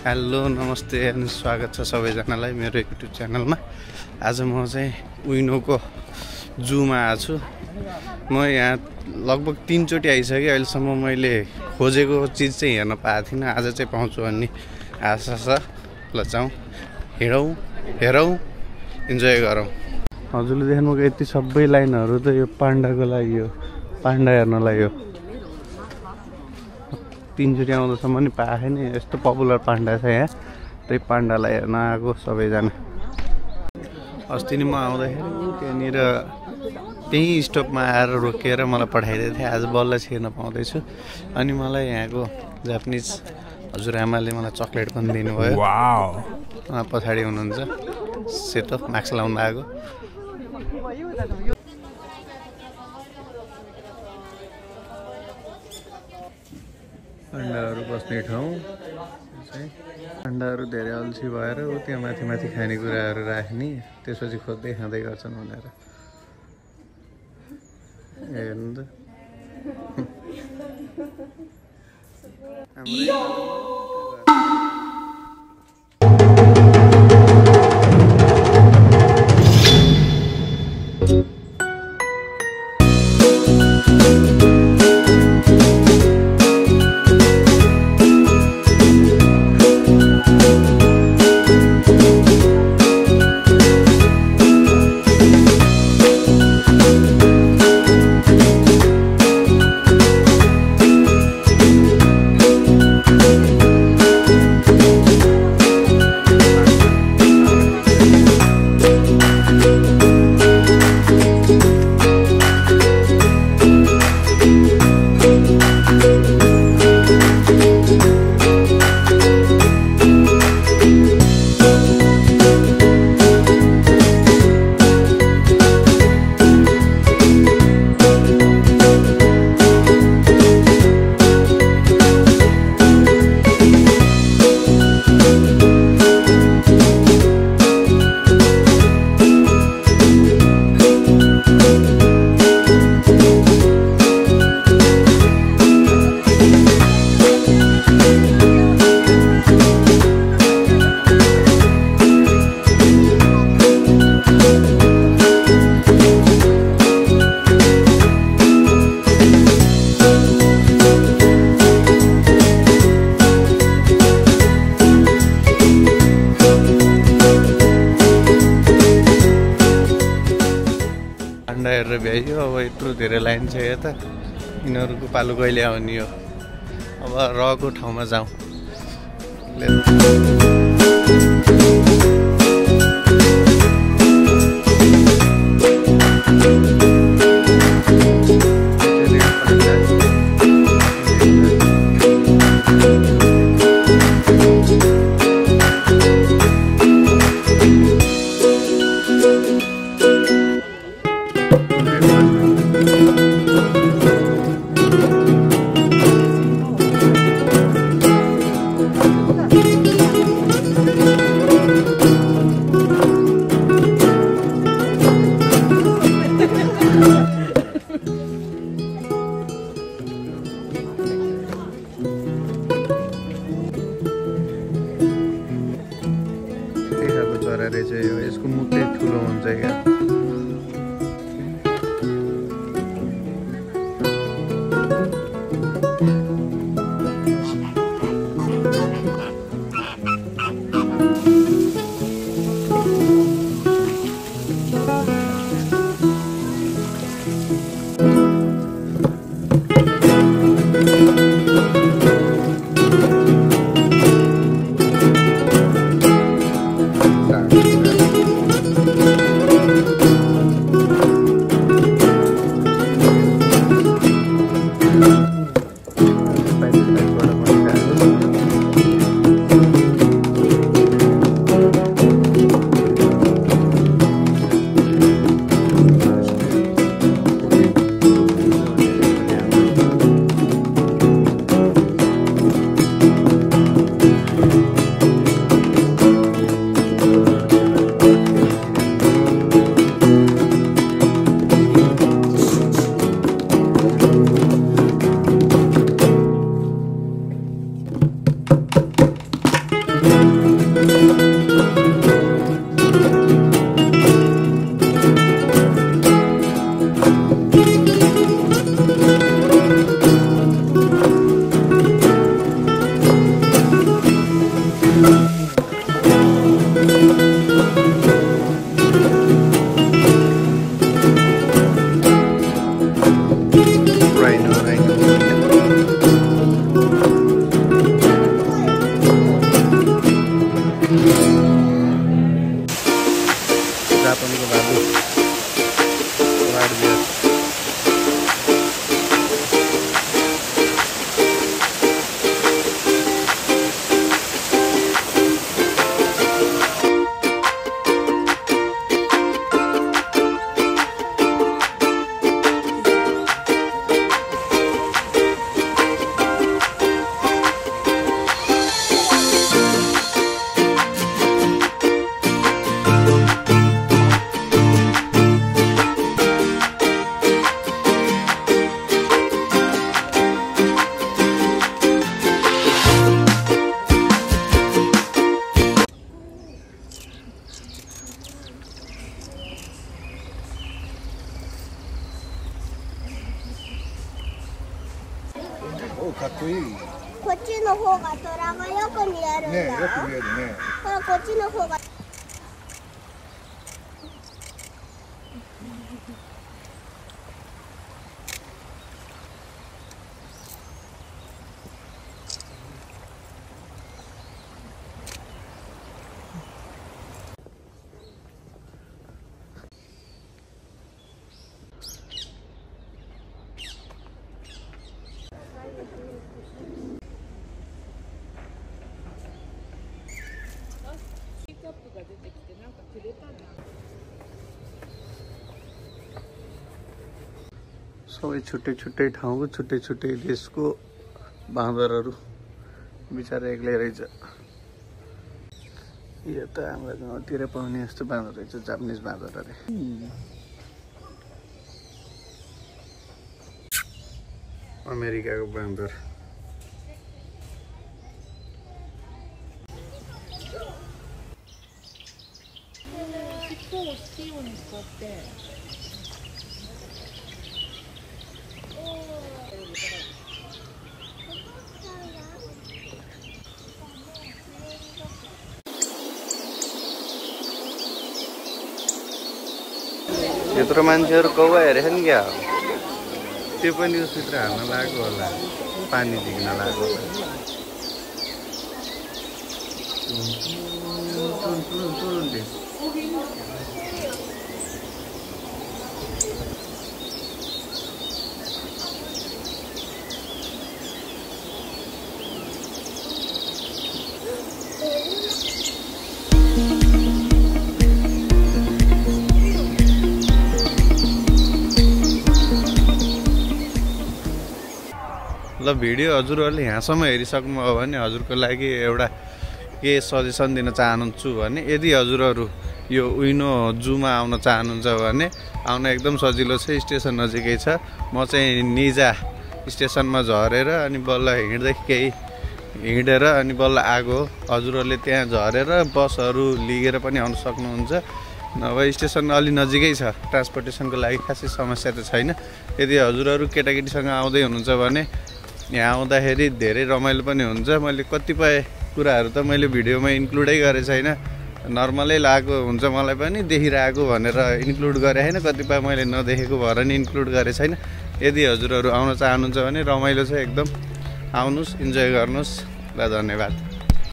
Hello नमस्ते अनि स्वागत छ सबैजनालाई मेरो युट्युब च्यानलमा। आज म चाहिँ उइनोको जूमा आएको छु। म यहाँ लगभग 3 चोटि आइसकेँ। अहिलेसम्म मैले खोजेको चिज चाहिँ हेर्न पाएको थिइनँ। आज चाहिँ पाउँछु भन्ने आशा छ। ल जाउँ, हिँडौँ, हेरौँ, इन्जोय गरौँ। हजुरले देख्नुभएको यति सबै लाइनहरू त यो पाण्डाको लागि हो, पाण्डा हेर्नलाई हो। 3 चोटि आउँदासम्म नि पाएँ नि। यस्तो पपुलर पाण्डा छ यहाँ, त्यही पाण्डालाई हेर्न आएको सबैजना। अस्ति नि म आउँदाखेरि त्यहाँनिर त्यही स्टपमा आएर रोकेर मलाई पठाइदिएको थिएँ। आज बल्ल छिर्न पाउँदैछु। अनि मलाई यहाँको जापानिज हजुरआमाले मलाई चक्लेट पनि दिनुभयो। उहाँ पछाडि हुनुहुन्छ, सेतो मास्क लाउनु आएको। पाण्डाहरू बस्ने ठाउँ चाहिँ पाण्डाहरू धेरै अल्छी भएर त्यहाँ माथि माथि खानेकुराहरू राख्ने, त्यसपछि खोज्दै खाँदै गर्छन् भनेर हेर्नु त। पाण्डा हेरेर भ्याइयो। अब यत्रो धेरै लाइन छ यता, यिनीहरूको पालो कहिले आउने हो। अब रहेको ठाउँमा जाउँ। यसको मुखै ठुलो हुन्छ क्या। जापानको बाबु लाडबियरかっこいい。こっちの方が虎がよく見えるんだ。ね、よく見えるね。ほらこっちの方が。सबै छुट्टै छुट्टै ठाउँको छुट्टै छुट्टै देशको बाँदरहरू बिचारा एक्लै रहेछ। यो त हाम्रो गाउँतिर पाउने जस्तो बाँदर रहेछ, जापानिज बाँदर अरे। अमेरिकाको बाँदर। यत्रो मान्छेहरू कौवा हेरेछ नि क्या, त्यो पनि उसभित्र हाल्न लागेको होला, पानी झिक्न लागेको होला। ल भिडियो हजुरहरूले यहाँसम्म हेरिसक्नुभयो भने हजुरको लागि एउटा के सजेसन दिन चाहन्छु भने, यदि हजुरहरू यो उइनो जूमा आउन चाहनुहुन्छ भने आउन एकदम सजिलो छ। स्टेसन नजिकै छ। म चाहिँ निजा स्टेसनमा झरेर अनि बल्ल हिँड्दै केही हिँडेर अनि बल्ल आएको। हजुरहरूले त्यहाँ झरेर बसहरू लिएर पनि आउन सक्नुहुन्छ, नभए स्टेसन अलि नजिकै छ। ट्रान्सपोर्टेसनको लागि खासै समस्या त छैन। यदि हजुरहरू केटाकेटीसँग आउँदै हुनुहुन्छ भने यहाँ आउँदाखेरि धेरै रमाइलो पनि हुन्छ। मैले कतिपय कुराहरू त मैले भिडियोमा इन्क्लुडै गरेको छैन, नर्मलै लागेको हुन्छ मलाई पनि, देखिरहेको भनेर इन्क्लुड गरे होइन, कतिपय मैले नदेखेको भएर नि इन्क्लुड गरे छैन। यदि हजुरहरू आउन चाहनुहुन्छ भने रमाइलो छ एकदम, आउनुहोस्, इन्जोय गर्नुहोस्। ल धन्यवाद।